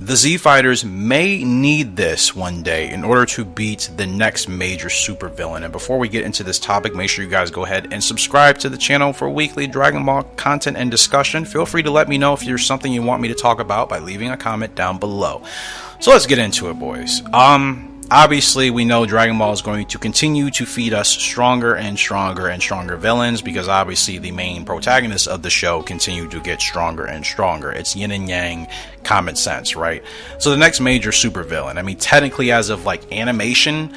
The Z Fighters may need this one day in order to beat the next major supervillain. And before we get into this topic, make sure you guys go ahead and subscribe to the channel for weekly Dragon Ball content and discussion. Feel free to let me know if there's something you want me to talk about by leaving a comment down below. So let's get into it, boys. Obviously, we know Dragon Ball is going to continue to feed us stronger and stronger and stronger villains, because obviously the main protagonists of the show continue to get stronger and stronger. It's yin and yang, common sense, right? So the next major supervillain, I mean, technically as of like animation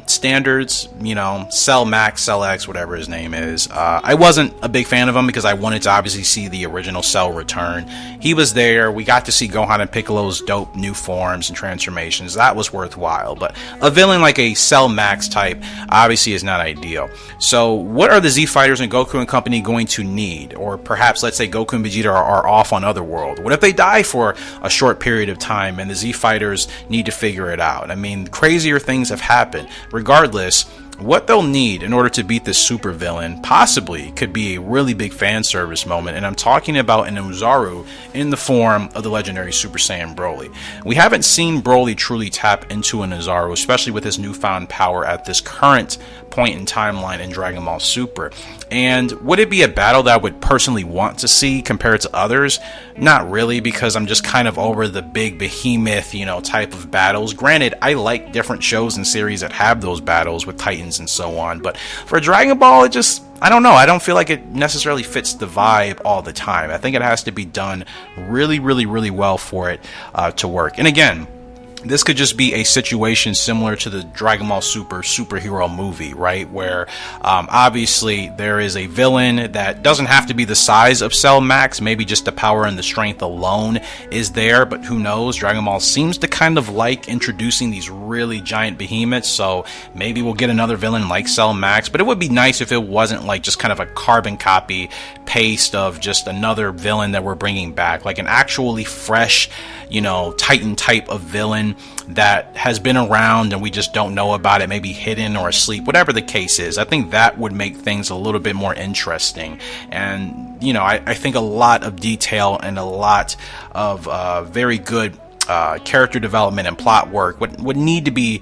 standards, you know, Cell Max, Cell X, whatever his name is, I wasn't a big fan of him because I wanted to obviously see the original Cell return. He was there. We got to see Gohan and Piccolo's dope new forms and transformations. That was worthwhile. But a villain like a Cell Max type obviously is not ideal. So what are the Z Fighters and Goku and company going to need? Or perhaps let's say Goku and Vegeta are off on Otherworld. What if they die for a short period of time and the Z Fighters need to figure it out? I mean, crazier things have happened. Regardless, what they'll need in order to beat this supervillain possibly could be a really big fan service moment, and I'm talking about an Ozaru in the form of the legendary Super Saiyan Broly. We haven't seen Broly truly tap into an Ozaru, especially with his newfound power at this current point in timeline in Dragon Ball Super. And would it be a battle that I would personally want to see compared to others? Not really, because I'm just kind of over the big behemoth, you know, type of battles. Granted, I like different shows and series that have those battles with Titans and so on, but for Dragon Ball, it just, I don't know, I don't feel like it necessarily fits the vibe all the time. I think it has to be done really, really, really well for it to work. And again, this could just be a situation similar to the Dragon Ball Super superhero movie, right? Where obviously there is a villain that doesn't have to be the size of Cell Max. Maybe just the power and the strength alone is there, but who knows? Dragon Ball seems to kind of like introducing these really giant behemoths, so maybe we'll get another villain like Cell Max. But it would be nice if it wasn't like just kind of a carbon copy paste of just another villain that we're bringing back, like an actually fresh, you know, Titan type of villain that has been around and we just don't know about it, maybe hidden or asleep, whatever the case is. I think that would make things a little bit more interesting. And, you know, I think a lot of detail and a lot of very good character development and plot work would need to be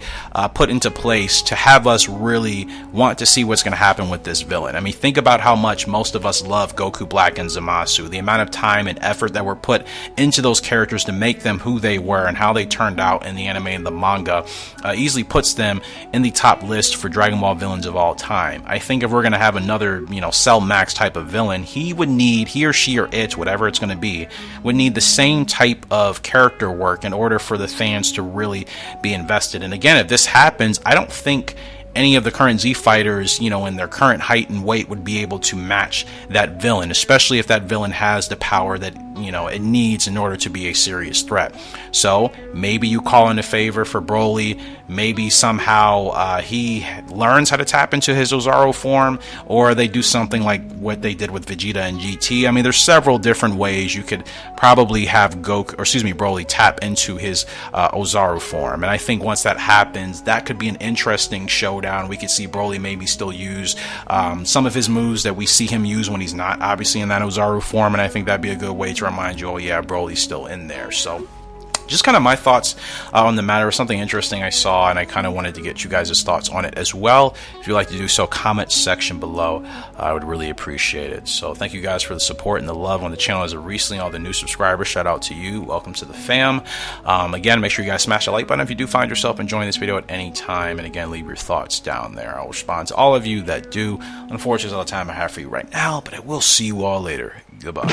put into place to have us really want to see what's going to happen with this villain. I mean, think about how much most of us love Goku Black and Zamasu, the amount of time and effort that were put into those characters to make them who they were and how they turned out in the anime and the manga easily puts them in the top list for Dragon Ball villains of all time. I think if we're going to have another, you know, Cell Max type of villain, he or she or it, whatever it's going to be, would need the same type of character work in order for the fans to really be invested. And again, if this happens, I don't think any of the current Z Fighters, you know, in their current height and weight would be able to match that villain, especially if that villain has the power that, you know, it needs in order to be a serious threat. So maybe you call in a favor for Broly, maybe somehow he learns how to tap into his Ozaru form, or they do something like what they did with Vegeta and GT. I mean, there's several different ways you could probably have Broly tap into his Ozaru form. And I think once that happens, that could be an interesting showdown. We could see Broly maybe still use some of his moves that we see him use when he's not obviously in that Ozaru form, and I think that'd be a good way to remind you, oh yeah, Broly's still in there. So just kind of my thoughts on the matter. Something interesting I saw, and I kind of wanted to get you guys' thoughts on it as well. If you'd like to do so, comment section below. I would really appreciate it. So thank you guys for the support and the love on the channel as of recently. All the new subscribers, shout out to you. Welcome to the fam. Again, make sure you guys smash the like button if you do find yourself enjoying this video at any time. And again, leave your thoughts down there. I'll respond to all of you that do. Unfortunately, that's all the time I have for you right now, but I will see you all later. Goodbye.